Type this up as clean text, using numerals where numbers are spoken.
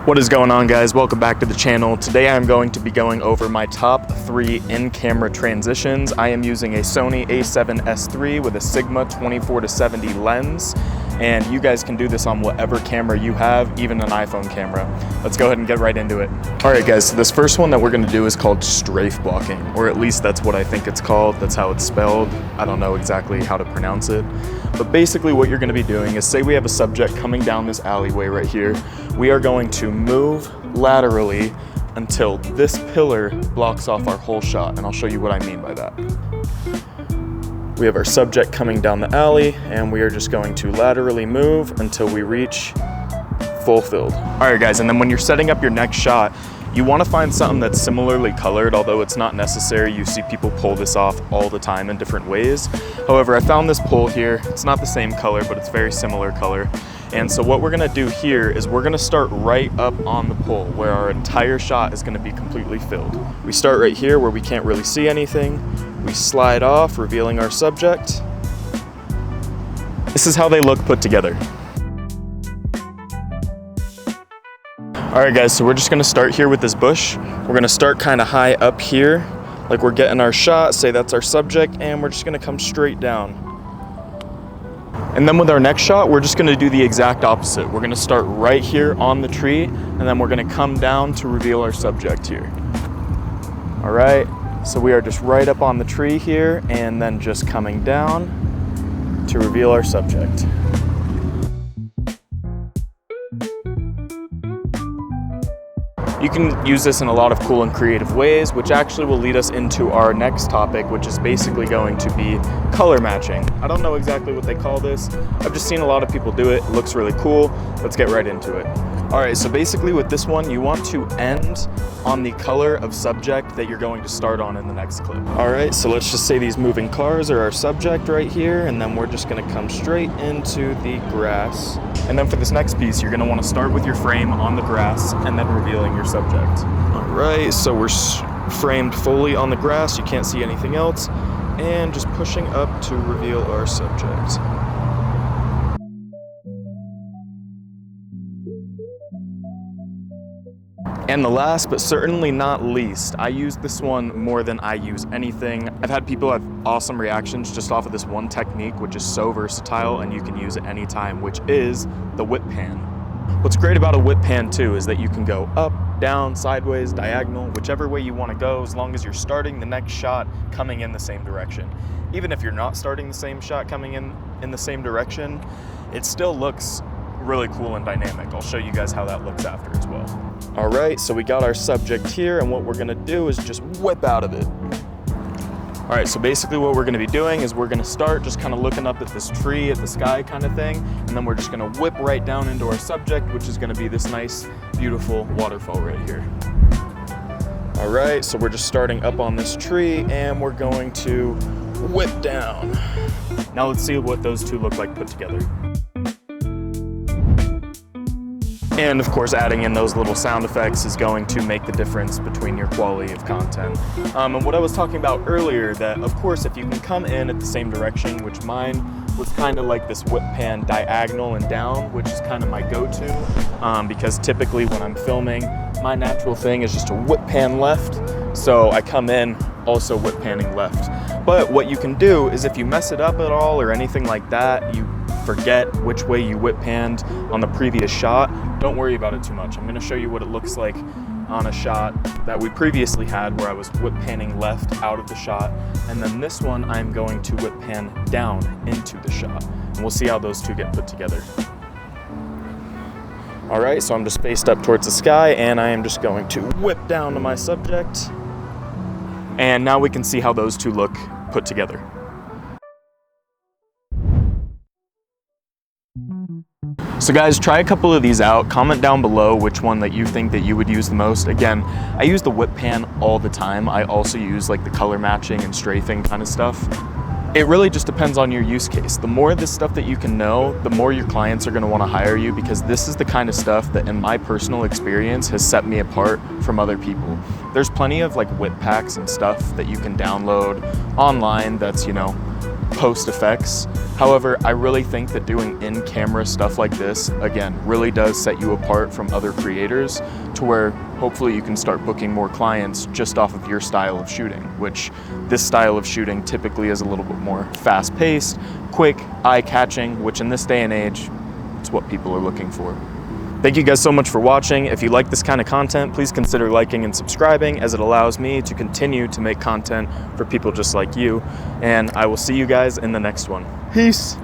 What is going on, guys? Welcome back to the channel. Today I'm going to be going over my top 3 in-camera transitions. I am using a Sony a7S III with a Sigma 24-70 lens, and you guys can do this on whatever camera you have, even an iPhone camera. Let's go ahead and get right into it. All right, guys, so this first one that we're gonna do is called strafe blocking, or at least that's what I think it's called. That's how it's spelled. I don't know exactly how to pronounce it. But basically what you're gonna be doing is, say we have a subject coming down this alleyway right here. We are going to move laterally until this pillar blocks off our whole shot, and I'll show you what I mean by that. We have our subject coming down the alley, and we are just going to laterally move until we reach full field. All right, guys, and then when you're setting up your next shot, you want to find something that's similarly colored, although it's not necessary. You see people pull this off all the time in different ways. However, I found this pole here. It's not the same color, but it's very similar color. And so what we're gonna do here is we're gonna start right up on the pole where our entire shot is gonna be completely filled. We start right here where we can't really see anything. We slide off, revealing our subject. This is how they look put together. All right, guys, so we're just gonna start here with this bush. We're gonna start kind of high up here, like we're getting our shot, say that's our subject, and we're just gonna come straight down. And then with our next shot, we're just gonna do the exact opposite. We're gonna start right here on the tree, and then we're gonna come down to reveal our subject here. All right, so we are just right up on the tree here, and then just coming down to reveal our subject. You can use this in a lot of cool and creative ways, which actually will lead us into our next topic, which is basically going to be color matching. I don't know exactly what they call this. I've just seen a lot of people do it. It looks really cool. Let's get right into it. All right, so basically with this one, you want to end on the color of subject that you're going to start on in the next clip. All right, so let's just say these moving cars are our subject right here, and then we're just gonna come straight into the grass. And then for this next piece, you're gonna wanna start with your frame on the grass and then revealing your subject. All right, so we're framed fully on the grass. You can't see anything else. And just pushing up to reveal our subject. And the last, but certainly not least, I use this one more than I use anything. I've had people have awesome reactions just off of this one technique, which is so versatile and you can use it anytime, which is the whip pan. What's great about a whip pan too is that you can go up, down, sideways, diagonal, whichever way you want to go, as long as you're starting the next shot coming in the same direction. Even if you're not starting the same shot coming in the same direction, it still looks really cool and dynamic. I'll show you guys how that looks after as well. All right, so we got our subject here, and what we're gonna do is just whip out of it. All right, so basically what we're gonna be doing is we're gonna start just kind of looking up at this tree, at the sky kind of thing, and then we're just gonna whip right down into our subject, which is gonna be this nice, beautiful waterfall right here. All right, so we're just starting up on this tree, and we're going to whip down. Now let's see what those two look like put together. And of course, adding in those little sound effects is going to make the difference between your quality of content. And what I was talking about earlier, that of course, if you can come in at the same direction, which mine was kind of like this whip pan diagonal and down, which is kind of my go-to, because typically when I'm filming, my natural thing is just to whip pan left. So I come in also whip panning left. But what you can do is if you mess it up at all or anything like that, you forget which way you whip panned on the previous shot, don't worry about it too much. I'm gonna show you what it looks like on a shot that we previously had where I was whip panning left out of the shot. And then this one, I'm going to whip pan down into the shot. And we'll see how those two get put together. All right, so I'm just faced up towards the sky and I am just going to whip down to my subject. And now we can see how those two look put together. So guys, try a couple of these out. Comment down below which one that you think that you would use the most. Again, I use the whip pan all the time. I also use like the color matching and strafing kind of stuff. It really just depends on your use case. The more of this stuff that you can know, the more your clients are gonna wanna hire you, because this is the kind of stuff that in my personal experience has set me apart from other people. There's plenty of like whip packs and stuff that you can download online that's, you know, post effects. However, I really think that doing in-camera stuff like this, again, really does set you apart from other creators to where hopefully you can start booking more clients just off of your style of shooting, which this style of shooting typically is a little bit more fast-paced, quick, eye-catching, which in this day and age, it's what people are looking for. Thank you guys so much for watching. If you like this kind of content, please consider liking and subscribing, as it allows me to continue to make content for people just like you. And I will see you guys in the next one. Peace.